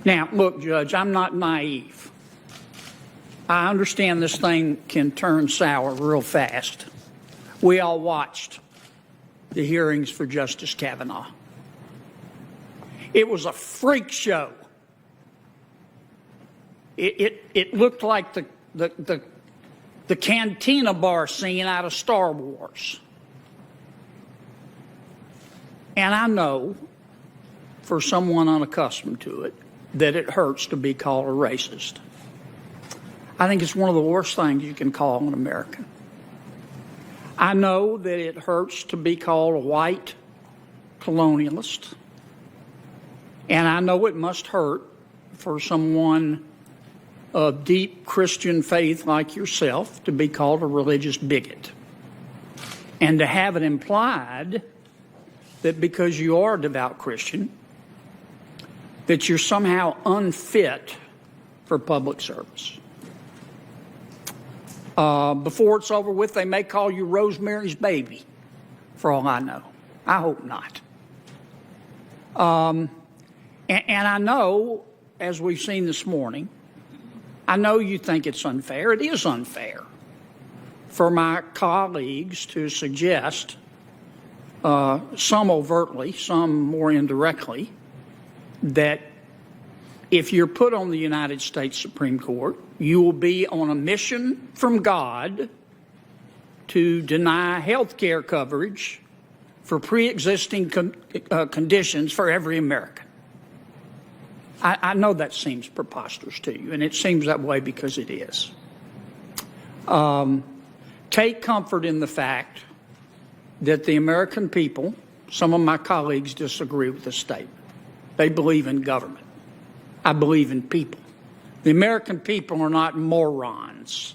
Now, look, Judge, I'm not naive. I understand this thing can turn sour real fast. We all watched the hearings for Justice Kavanaugh. It was a freak show. It looked like the cantina bar scene out of Star Wars. And I know, for someone unaccustomed to it, that it hurts to be called a racist. I think it's one of the worst things you can call an American. I know that it hurts to be called a white colonialist. And I know it must hurt for someone of deep Christian faith like yourself to be called a religious bigot. And to have it implied that because you are a devout Christian, that you're somehow unfit for public service. Before it's over with, they may call you Rosemary's Baby, for all I know. I hope not. And I know, as we've seen this morning, I know you think it's unfair. It is unfair for my colleagues to suggest, some overtly, some more indirectly, that if you're put on the United States Supreme Court, you will be on a mission from God to deny health care coverage for pre-existing conditions for every American. I know that seems preposterous to you, and it seems that way because it is. Take comfort in the fact that the American people, some of my colleagues disagree with this statement. They believe in government. I believe in people. The American people are not morons.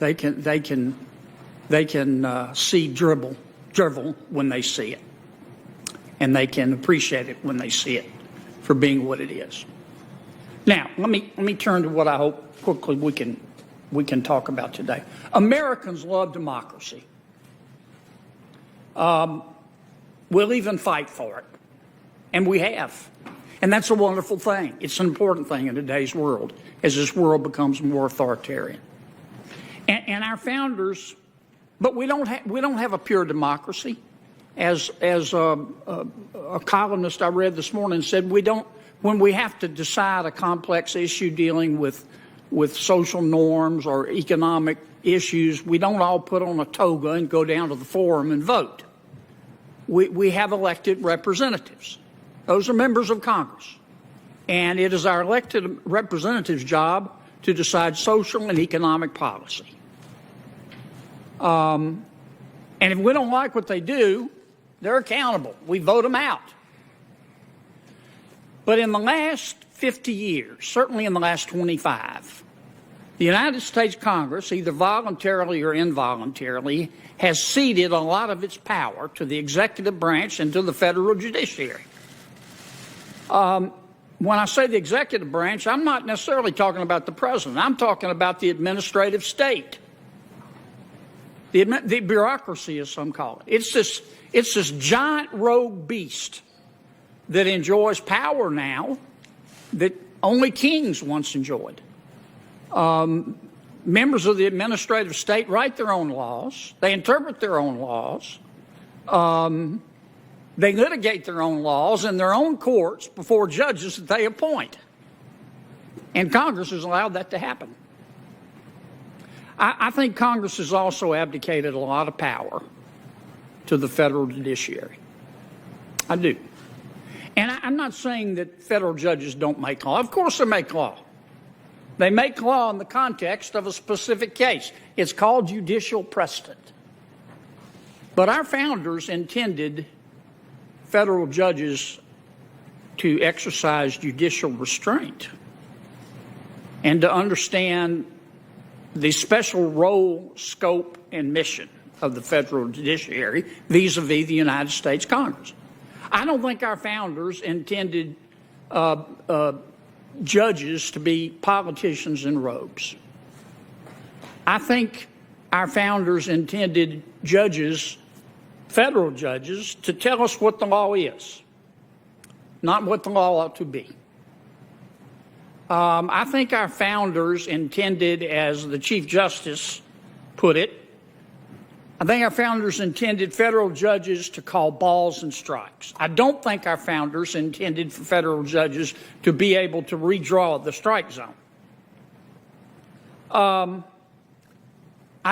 They can see drivel when they see it, and they can appreciate it when they see it for being what it is. Now, let me turn to what I hope quickly we can talk about today. Americans love democracy. We'll even fight for it, and we have. And that's a wonderful thing. It's an important thing in today's world as this world becomes more authoritarian. And our founders, but we don't have a pure democracy. As a columnist I read this morning said, when we have to decide a complex issue dealing with social norms or economic issues, we don't all put on a toga and go down to the forum and vote. We have elected representatives. Those are members of Congress. And it is our elected representatives' job to decide social and economic policy. And if we don't like what they do, they're accountable. We vote them out. But in the last 50 years, certainly in the last 25, the United States Congress, either voluntarily or involuntarily, has ceded a lot of its power to the executive branch and to the federal judiciary. When I say the executive branch, I'm not necessarily talking about the president. I'm talking about the administrative state, the bureaucracy, as some call it. It's this giant rogue beast that enjoys power now that only kings once enjoyed. Members of the administrative state write their own laws. They interpret their own laws. They litigate their own laws in their own courts before judges that they appoint. And Congress has allowed that to happen. I think Congress has also abdicated a lot of power to the federal judiciary. I do. And I'm not saying that federal judges don't make law. Of course they make law. They make law in the context of a specific case. It's called judicial precedent. But our founders intended federal judges to exercise judicial restraint and to understand the special role, scope, and mission of the federal judiciary vis-a-vis the United States Congress. I don't think our founders intended judges to be politicians in robes. I think our founders intended judges, federal judges, to tell us what the law is, not what the law ought to be. I think our founders intended, as the Chief Justice put it, I think our founders intended federal judges to call balls and strikes. I don't think our founders intended for federal judges to be able to redraw the strike zone. I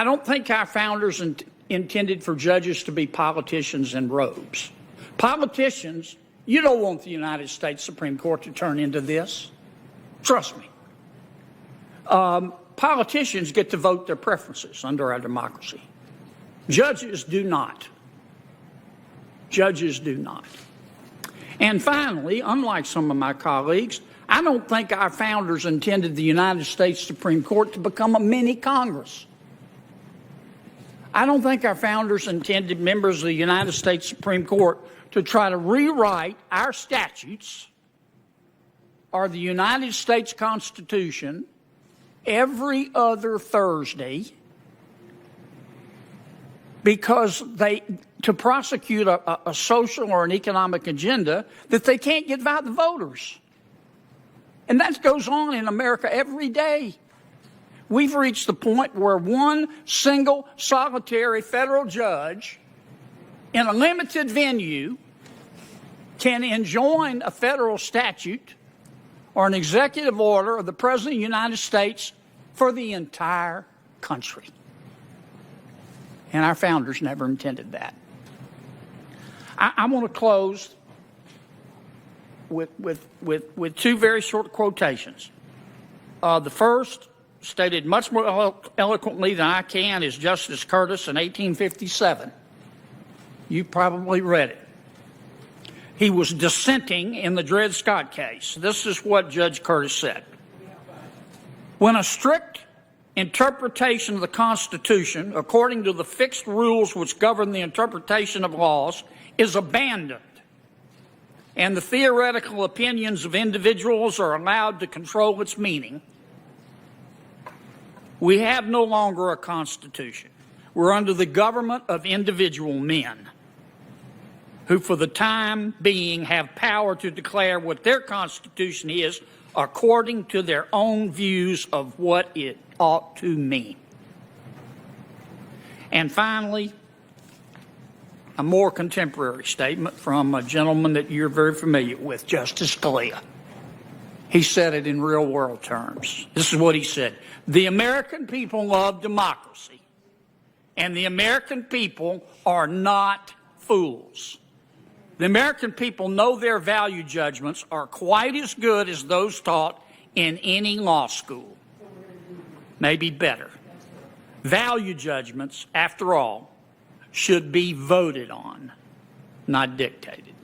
don't think our founders intended for judges to be politicians in robes. Politicians, you don't want the United States Supreme Court to turn into this. Trust me. Politicians get to vote their preferences under our democracy. Judges do not. Judges do not. And finally, unlike some of my colleagues, I don't think our founders intended the United States Supreme Court to become a mini Congress. I don't think our founders intended members of the United States Supreme Court to try to rewrite our statutes or the United States Constitution every other Thursday because to prosecute a social or an economic agenda that they can't get by the voters. And that goes on in America every day. We've reached the point where one single solitary federal judge in a limited venue can enjoin a federal statute or an executive order of the President of the United States for the entire country. And our founders never intended that. I want to close with two very short quotations. The first, stated much more eloquently than I can, is Justice Curtis in 1857. You probably read it. He was dissenting in the Dred Scott case. This is what Judge Curtis said. When a strict interpretation of the Constitution, according to the fixed rules which govern the interpretation of laws, is abandoned, and the theoretical opinions of individuals are allowed to control its meaning, we have no longer a Constitution. We're under the government of individual men who, for the time being, have power to declare what their Constitution is according to their own views of what it ought to mean. And finally, a more contemporary statement from a gentleman that you're very familiar with, Justice Scalia. He said it in real world terms. This is what he said. The American people love democracy, and the American people are not fools. The American people know their value judgments are quite as good as those taught in any law school. Maybe better. Value judgments, after all, should be voted on, not dictated.